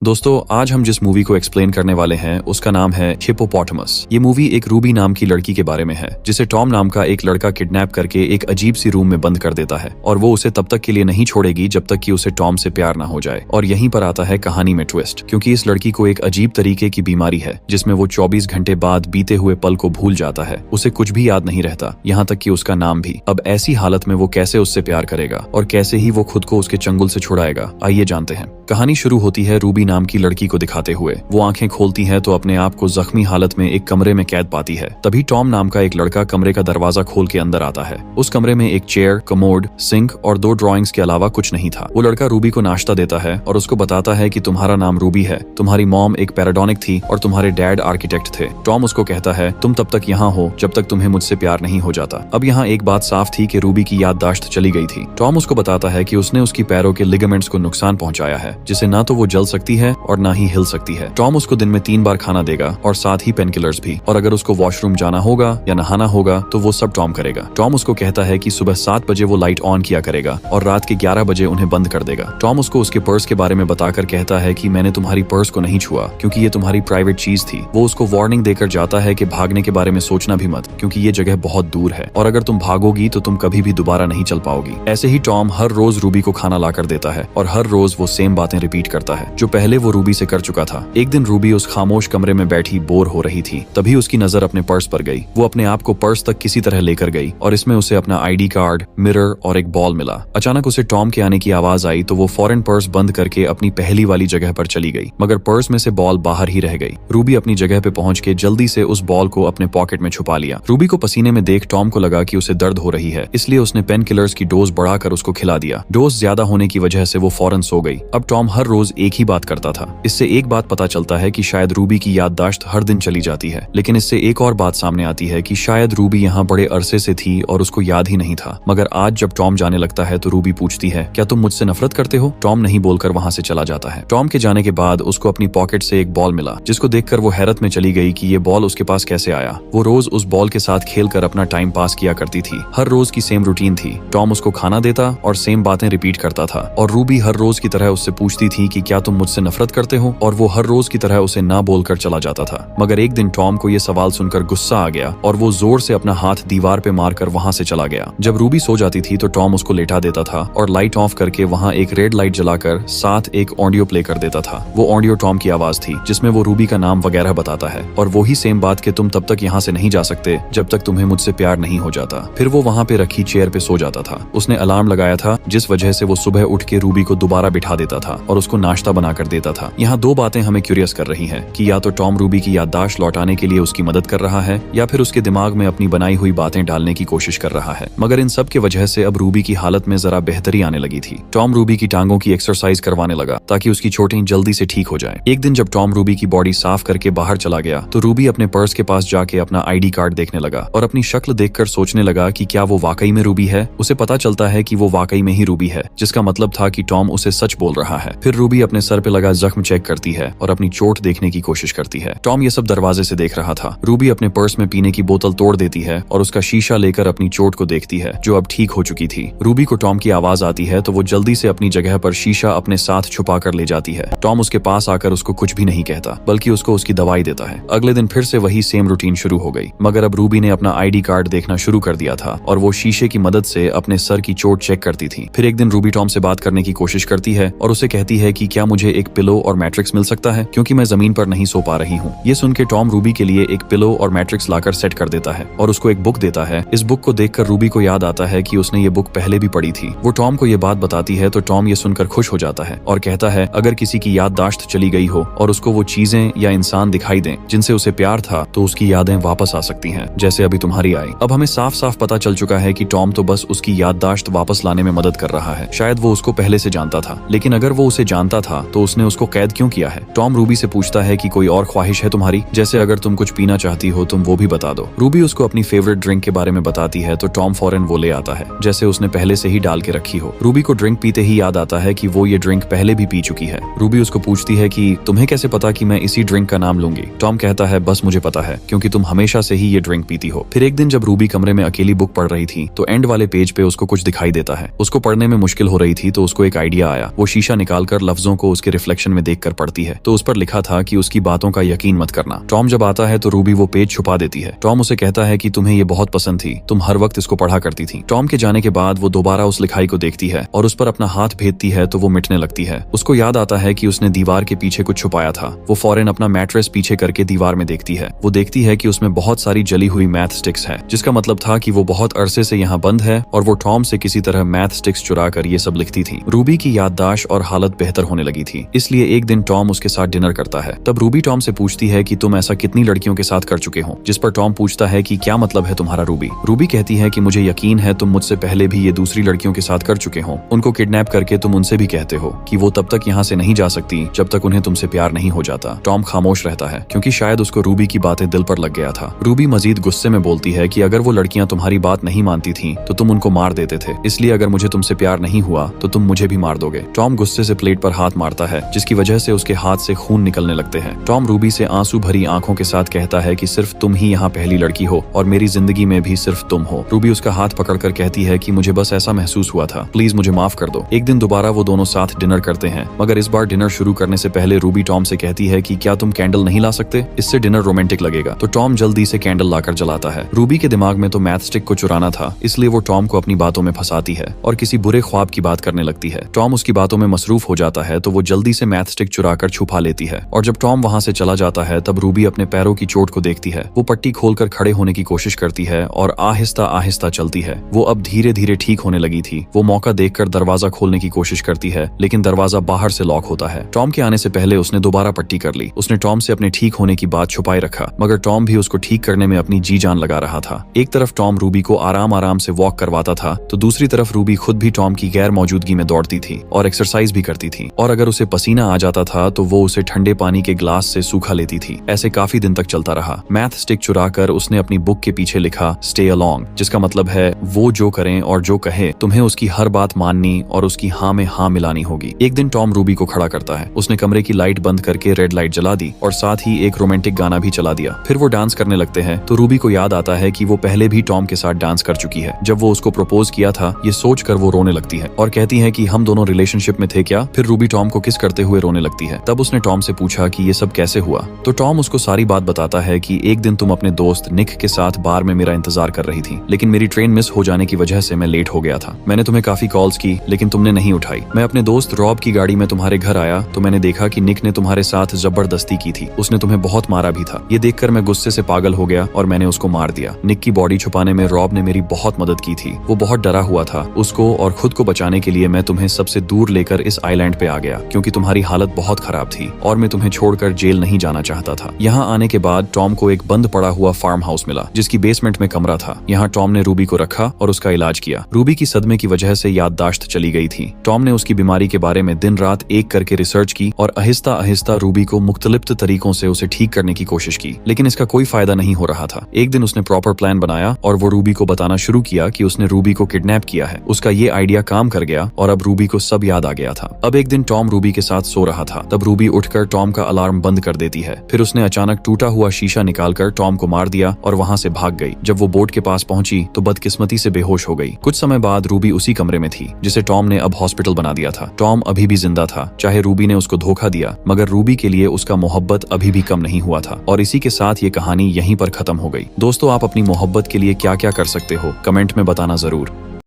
दोस्तों आज हम जिस मूवी को एक्सप्लेन करने वाले हैं उसका नाम है हिप्पोपोटामस। ये मूवी एक रूबी नाम की लड़की के बारे में है जिसे टॉम नाम का एक लड़का किडनैप करके एक अजीब सी रूम में बंद कर देता है और वो उसे तब तक के लिए नहीं छोड़ेगी जब तक कि उसे टॉम से प्यार ना हो जाए। और यहीं पर आता है कहानी में ट्विस्ट, क्योंकि इस लड़की को एक अजीब तरीके की बीमारी है जिसमें वो 24 घंटे बाद बीते हुए पल को भूल जाता है। उसे कुछ भी याद नहीं रहता, यहाँ तक कि उसका नाम भी। अब ऐसी हालत में वो कैसे उससे प्यार करेगा और कैसे ही वो खुद को उसके चंगुल से छुड़ाएगा, आइए जानते हैं। कहानी शुरू होती है रूबी नाम की लड़की को दिखाते हुए। वो आंखें खोलती है तो अपने आप को जख्मी हालत में एक कमरे में कैद पाती है। तभी टॉम नाम का एक लड़का कमरे का दरवाजा खोल के अंदर आता है। उस कमरे में एक चेयर, कमोड, सिंक और 2 ड्राइंग्स के अलावा कुछ नहीं था। वो लड़का रूबी को नाश्ता देता है और उसको बताता है कि तुम्हारा नाम रूबी है, तुम्हारी मॉम एक पैराडोनिक थी और तुम्हारे डैड आर्किटेक्ट थे। टॉम उसको कहता है तुम तब तक यहाँ हो जब तक तुम्हें मुझसे प्यार नहीं हो जाता। अब यहाँ एक बात साफ थी कि रूबी की याददाश्त चली गई थी। टॉम उसको बताता है कि उसने उसकी पैरों के लिगामेंट्स को नुकसान पहुंचाया है, जिसे ना तो वो जल सकती है और ना ही हिल सकती है। टॉम उसको दिन में 3 बार खाना देगा और साथ ही पेन किलर्स भी, और अगर उसको वॉशरूम जाना होगा या नहाना होगा तो वो सब टॉम करेगा। टॉम उसको कहता है कि सुबह 7 बजे वो लाइट ऑन किया करेगा और रात के 11 बजे उन्हें बंद कर देगा। टॉम उसको उसके पर्स के बारे में बताकर कहता है कि मैंने तुम्हारी पर्स को नहीं छुआ क्योंकि ये तुम्हारी प्राइवेट चीज थी। वो उसको वार्निंग देकर जाता है कि भागने के बारे में सोचना भी मत, क्योंकि ये जगह बहुत दूर है और अगर तुम भागोगी तो तुम कभी भी दोबारा नहीं चल पाओगी। ऐसे ही टॉम हर रोज रूबी को खाना लाकर देता है और हर रोज वो सेम बातें रिपीट करता है जो पहले वो रूबी से कर चुका था। एक दिन रूबी उस खामोश कमरे में बैठी बोर हो रही थी। तभी उसकी नजर अपने पर्स पर गई। वो अपने आप को पर्स तक किसी तरह लेकर गई और इसमें उसे अपना आईडी कार्ड, मिरर और एक बॉल मिला। अचानक उसे टॉम के आने की आवाज आई तो वो फौरन पर्स बंद करके अपनी पहली वाली जगह पर चली गई, मगर पर्स में से बॉल बाहर ही रह गई। रूबी अपनी जगह पे पहुंच के जल्दी से उस बॉल को अपने पॉकेट में छुपा लिया। रूबी को पसीने में देख टॉम को लगा कि उसे दर्द हो रही है, इसलिए उसने पेन किलर्स की डोज बढ़ाकर उसको खिला दिया। डोज ज्यादा होने की वजह से वो फौरन सो गई। अब टॉम हर रोज एक ही बात करता था। इससे एक बात पता चलता है कि शायद रूबी की याददाश्त हर दिन चली जाती है, लेकिन इससे एक और बात सामने आती है कि शायद रूबी यहाँ बड़े अरसे से थी और उसको याद ही नहीं था। मगर आज जब टॉम जाने लगता है तो रूबी पूछती है क्या तुम मुझसे नफरत करते हो? टॉम नहीं बोलकर वहाँ से चला जाता है। टॉम के जाने के बाद उसको अपनी पॉकेट से एक बॉल मिला, जिसको देखकर वो हैरत में चली गई कि ये बॉल उसके पास कैसे आया। वो रोज उस बॉल के साथ खेलकर अपना टाइम पास किया करती थी। हर रोज की सेम रूटीन थी। टॉम उसको खाना देता और सेम बातें रिपीट करता था और रूबी हर रोज की तरह उससे पूछती थी कि क्या तुम मुझसे नफरत करते हो, और वो हर रोज की तरह उसे ना बोलकर चला जाता था। मगर एक दिन टॉम को ये सवाल सुनकर गुस्सा आ गया और वो जोर से अपना हाथ दीवार पे मारकर वहाँ से चला गया। जब रूबी सो जाती थी तो टॉम उसको लेटा देता था और लाइट ऑफ करके वहाँ एक रेड लाइट जलाकर साथ एक ऑडियो प्ले कर देता था। वो ऑडियो टॉम की आवाज थी जिसमें वो रूबी का नाम वगैरह बताता है और वही सेम बात कि तुम तब तक यहाँ से नहीं जा सकते जब तक तुम्हें मुझसे प्यार नहीं हो जाता। फिर वो वहाँ पे रखी चेयर पे सो जाता था। उसने अलार्म लगाया था जिस वजह से वो सुबह उठ के रूबी को दोबारा बिठा देता था और उसको नाश्ता बनाकर देता था। यहाँ 2 बातें हमें क्यूरियस कर रही हैं कि या तो टॉम रूबी की याददाश्त लौटाने के लिए उसकी मदद कर रहा है या फिर उसके दिमाग में अपनी बनाई हुई बातें डालने की कोशिश कर रहा है। मगर इन सब की वजह से अब रूबी की हालत में जरा बेहतरी आने लगी थी। टॉम रूबी की टांगों की एक्सरसाइज करवाने लगा ताकि उसकी चोटें जल्दी से ठीक हो जाए। एक दिन जब टॉम रूबी की बॉडी साफ करके बाहर चला गया तो रूबी अपने पर्स के पास जाके अपना आईडी कार्ड देखने लगा और अपनी शक्ल देखकर सोचने लगा कि क्या वो वाकई में रूबी है। उसे पता चलता है कि वो वाकई में ही रूबी है, जिसका मतलब था कि टॉम उसे सच बोल रहा है। फिर रूबी अपने सर पे लगा जख्म चेक करती है और अपनी चोट देखने की कोशिश करती है। टॉम ये सब दरवाजे से देख रहा था। रूबी अपने पर्स में पीने की बोतल तोड़ देती है और उसका शीशा लेकर अपनी चोट को देखती है जो अब ठीक हो चुकी थी। रूबी को टॉम की आवाज आती है तो वो जल्दी से अपनी जगह पर शीशा अपने साथ छुपा कर ले जाती है। टॉम उसके पास आकर उसको कुछ भी नहीं कहता, बल्कि उसको उसकी दवाई देता है। अगले दिन फिर से वही सेम रूटीन शुरू हो गई, मगर अब रूबी ने अपना आईडी कार्ड देखना शुरू कर दिया था और वो शीशे की मदद से अपने सर की चोट चेक करती थी। फिर एक दिन रूबी टॉम से बात करने की कोशिश करती है और उसे कहती है कि क्या मुझे एक पिलो और मैट्रिक्स मिल सकता है, क्योंकि मैं जमीन पर नहीं सो पा रही हूँ। ये सुन के टॉम रूबी के लिए एक पिलो और मैट्रिक्स लाकर सेट कर देता है और उसको एक बुक देता है। इस बुक को देखकर रूबी को याद आता है कि उसने ये बुक पहले भी पढ़ी थी। वो टॉम को ये बात बताती है तो टॉम ये सुनकर खुश हो जाता है और कहता है अगर किसी की याददाश्त चली गई हो और उसको वो चीजें या इंसान दिखाई दें जिनसे उसे प्यार था तो उसकी यादें वापस आ सकती हैं, जैसे अभी तुम्हारी आई। अब हमें साफ साफ पता चल चुका है कि टॉम तो बस उसकी याददाश्त वापस लाने में मदद कर रहा है। शायद वो उसको पहले से जानता था, लेकिन अगर वो उसे जानता था तो उसने उसको कैद क्यों किया है? टॉम रूबी से पूछता है कि कोई और ख्वाहिश है तुम्हारी, जैसे अगर तुम कुछ पीना चाहती हो तुम वो भी बता दो। रूबी उसको अपनी फेवरेट ड्रिंक के बारे में बताती है तो टॉम फौरन वो ले आता है जैसे उसने पहले से ही डाल के रखी हो। रूबी को ड्रिंक पीते ही याद आता है कि वो ये ड्रिंक पहले भी पी चुकी है। रूबी उसको पूछती है कि तुम्हें कैसे पता कि मैं इसी ड्रिंक का नाम लूंगी? टॉम कहता है बस मुझे पता है, क्योंकि तुम हमेशा से ही ये ड्रिंक पीती हो। फिर एक दिन जब रूबी कमरे में अकेली बुक पढ़ रही थी तो एंड वाले पेज पे उसको कुछ दिखाई देता है। उसको पढ़ने में मुश्किल हो रही थी तो उसको एक आइडिया आया। वो शीशा निकालकर लफ्जों को उसके रिफ्लेक्शन में देखकर पढ़ती है तो उस पर लिखा था कि उसकी बातों का यकीन मत करना। टॉम जब आता है तो रूबी वो पेज छुपा देती है। टॉम उसे कहता है कि तुम्हें ये बहुत पसंद थी, तुम हर वक्त इसको पढ़ा करती थी। टॉम के जाने के बाद वो दोबारा उस लिखाई को देखती है और उस पर अपना हाथ भेदती है तो वो मिटने लगती है। उसको याद आता है कि उसने दीवार के पीछे कुछ छुपाया था। वो फौरन अपना मैट्रेस पीछे करके दीवार में देखती है। वो देखती है कि उसमें बहुत सारी जली हुई मैथ स्टिक्स है, जिसका मतलब था कि वो बहुत अरसे से यहाँ बंद है और वो टॉम से किसी तरह मैथ स्टिक्स चुरा कर ये सब लिखती थी। रूबी की याददाश्त और हालत बेहतर होने लगी थी, इसलिए एक दिन टॉम उसके साथ डिनर करता है। तब रूबी टॉम से पूछती है कि तुम ऐसा कितनी लड़कियों के साथ कर चुके हो, जिस पर टॉम पूछता है कि क्या मतलब है तुम्हारा रूबी। रूबी कहती है कि मुझे यकीन है तुम मुझसे पहले भी ये दूसरी लड़कियों के साथ कर चुके हो। उनको किडनैप करके तुम उनसे भी कहते हो कि वो तब तक यहाँ से नहीं जा सकती जब तक उन्हें तुमसे प्यार नहीं हो जाता। टॉम खामोश रहता है क्योंकि शायद उसको रूबी की बातें दिल पर लग गया था। रूबी मजीद गुस्से में बोलती है कि अगर वो लड़कियां तुम्हारी बात नहीं मानती थी तो तुम उनको मार देते थे, इसलिए अगर मुझे तुमसे प्यार नहीं हुआ तो तुम मुझे भी मार दोगे। टॉम गुस्से से प्लेट पर हाथ मारता है, जिसकी वजह से उसके हाथ से खून निकलने लगते हैं। टॉम रूबी से आंसू भरी आंखों के साथ कहता है कि सिर्फ तुम ही यहाँ पहली लड़की हो और मेरी जिंदगी में भी सिर्फ तुम हो। रूबी उसका हाथ पकड़कर कहती है कि मुझे बस ऐसा महसूस हुआ था, प्लीज मुझे माफ कर दो। एक दिन दोबारा वो दोनों साथ डिनर करते हैं, मगर इस बार डिनर शुरू करने से पहले रूबी टॉम से कहती है कि क्या तुम कैंडल नहीं ला सकते, इससे डिनर रोमांटिक लगेगा। तो टॉम जल्दी से कैंडल लाकर जलाता है। रूबी के दिमाग में तो मैथ स्टिक को चुराना था, इसलिए वो टॉम को अपनी बातों में फंसाती है और किसी बुरे ख्वाब की बात करने लगती है। टॉम उसकी बातों में मसरूफ हो जाता है तो वो जल्दी से मैथ स्टिक चुराकर छुपा लेती है और जब टॉम वहां से चला जाता है तब रूबी अपने पैरों की चोट को देखती है। वो पट्टी खोलकर खड़े होने की कोशिश करती है और आहिस्ता आहिस्ता चलती है। वो अब धीरे धीरे ठीक होने लगी थी। वो मौका देखकर दरवाजा खोलने की कोशिश करती है, लेकिन दरवाजा बाहर से लॉक होता है। टॉम के आने से पहले उसने दोबारा पट्टी कर ली। उसने टॉम से अपने ठीक होने की बात छुपाए रखा, मगर टॉम भी उसको ठीक करने में अपनी जी जान लगा रहा था। एक तरफ टॉम रूबी को आराम आराम से वॉक करवाता था तो दूसरी तरफ रूबी खुद भी टॉम की गैर मौजूदगी में दौड़ती थी और एक्सरसाइज भी करती थी, और अगर उसे पसीना आ जाता था तो वो उसे ठंडे पानी के ग्लास से सूखा लेती थी। ऐसे काफी दिन तक चलता रहा। मैथ स्टिक चुराकर उसने अपनी बुक के पीछे लिखा स्टे अलोंग, जिसका मतलब है वो जो करें और जो कहे तुम्हें उसकी हर बात माननी और उसकी हाँ में हाँ मिलानी होगी। एक दिन टॉम रूबी को खड़ा करता है। उसने कमरे की लाइट बंद करके रेड लाइट जला दी और साथ ही एक रोमांटिक गाना भी चला दिया। फिर वो डांस करने लगते हैं तो रूबी को याद आता है कि वो पहले भी टॉम के साथ डांस कर चुकी है। जब वो उसको प्रपोज किया था ये सोचकर वो रोने लगती है और कहती है कि हम दोनों रिलेशनशिप में थे क्या। फिर रूबी टॉम को किस करते हुए रोने लगती है। तब उसने टॉम से पूछा कि ये सब कैसे हुआ, तो टॉम उसको सारी बात बताता है कि एक दिन तुम अपने दोस्त निक के साथ बार में मेरा इंतजार कर रही थी, लेकिन मेरी ट्रेन मिस हो जाने की वजह से मैं लेट हो गया था। मैंने तुम्हें काफी कॉल्स की लेकिन तुमने नहीं उठाई। मैं अपने दोस्त रॉब की गाड़ी में तुम्हारे घर आया तो मैंने देखा कि निक ने तुम्हारे साथ जबरदस्ती की थी। उसने तुम्हें बहुत मारा भी था। ये देखकर मैं गुस्से से पागल हो गया और मैंने उसको मार दिया। निक की बॉडी छुपाने में रॉब ने मेरी बहुत मदद की थी। वो बहुत डरा हुआ था। उसको और खुद को बचाने के लिए मैं तुम्हें सबसे दूर लेकर इस आइलैंड पे आ गया क्योंकि तुम्हारी हालत बहुत खराब थी और मैं तुम्हें छोड़कर जेल नहीं जाना चाहता था। यहाँ आने के बाद टॉम को एक बंद पड़ा हुआ फार्म हाउस मिला जिसकी बेसमेंट में कमरा था। यहाँ टॉम ने रूबी को रखा और उसका इलाज किया। रूबी की सदमे की वजह से याददाश्त चली गई थी। टॉम ने उसकी बीमारी के बारे में दिन रात एक करके रिसर्च की और आहिस्ता आहिस्ता रूबी को मुख्तलिफ तरीकों से उसे ठीक करने की कोशिश की, लेकिन इसका कोई फायदा नहीं हो रहा था। एक दिन उसने प्रॉपर प्लान बनाया और वो रूबी को बताना शुरू किया कि उसने रूबी को किडनैप किया है। उसका ये आइडिया काम कर गया और अब रूबी को सब याद आ गया था। अब एक दिन टॉम रूबी के साथ सो रहा था, तब रूबी उठकर टॉम का अलार्म बंद कर देती है। फिर उसने अचानक टूटा हुआ शीशा निकालकर टॉम को मार दिया और वहां से भाग गई। जब वो बोट के पास पहुंची तो बदकिस्मती से बेहोश हो गई। कुछ समय बाद रूबी उसी कमरे में थी जिसे टॉम ने अब हॉस्पिटल बना दिया था। टॉम अभी भी जिंदा था, चाहे रूबी ने उसको धोखा दिया, मगर रूबी के लिए उसका मोहब्बत अभी भी कम नहीं हुआ था। और इसी के साथ ये कहानी यहीं पर खत्म हो गई। दोस्तों, आप अपनी मोहब्बत के लिए क्या क्या कर सकते हो कमेंट में बताना जरूर।